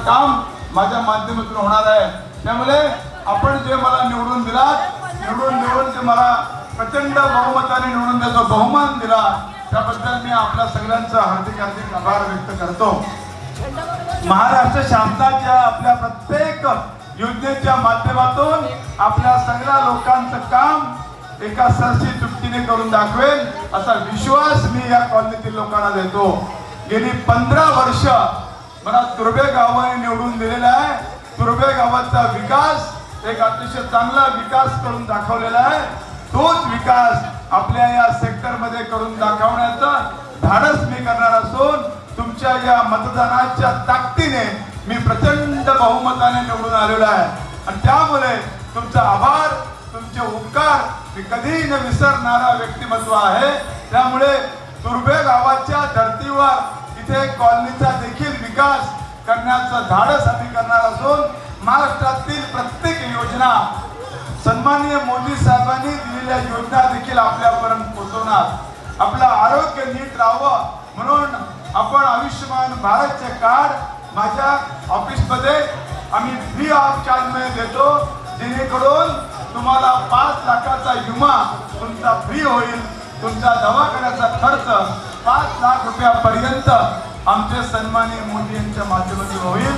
काम माझ्या माध्यमातून होणार आहे। त्यामुळे आपण जे मला निवडून दिलात, निवडून देऊन जे मला प्रचंड बहुमताने निवडून द्यायचा बहुमान दिला, त्याबद्दल मी आपल्या सगळ्यांचा हार्दिक हार्दिक आभार व्यक्त करतो। महाराष्ट्र शासनाच्या आपल्या प्रत्येक योजनेच्या माध्यमातून आपल्या सगळ्या लोकांचं काम एका सरशी चुटकीने करून दाखवेल असा विश्वास मी या कॉलनीतील लोकांना देतो। गेली 15 वर्ष मला तुर्भे गावाने निवडून दिलेला आहे। तुर्भे गावाचा विकास एक अतिशय चांगला विकास करून दाखवलेला आहे। तोच विकास आपल्या या सेक्टर मध्ये करून दाखवण्याचं धाडस मी करणार असून तुमच्या या मतदानाच्या ताकदीने मी प्रचंड बहुमताने निवडून आलेलो आहे आणि त्यामुळे तुमचा आभार, तुमचे उपकार मी कधीही न विसरणारा व्यक्तिमत्व आहे। त्यामुळे तुर्भे गावाच्या धर्तीवर इथे कॉलनीचा देखील विकास करण्याचं धाडस आम्ही करणार असून महाराष्ट्रातील प्रत्येक योजना सन्माननीय मोदी साहेबांनी दिलेल्या योजना देखील आपल्यापर्यंत पोहोचवणार। आपलं आरोग्य नीट राहावं म्हणून आपण आयुष्यमान भारतचे कार्ड माझ्या ऑफिसमध्ये आम्ही फ्री ऑफ चार्ज मध्ये देतो, जेणेकरून तुम्हाला 5 लाखाचा विमा तुमचा फ्री होईल। तुमचा दवाखान्याचा खर्च 5 लाख रुपयापर्यंत आमचे सन्माननीय मोदी यांच्या माध्यमातून होईल।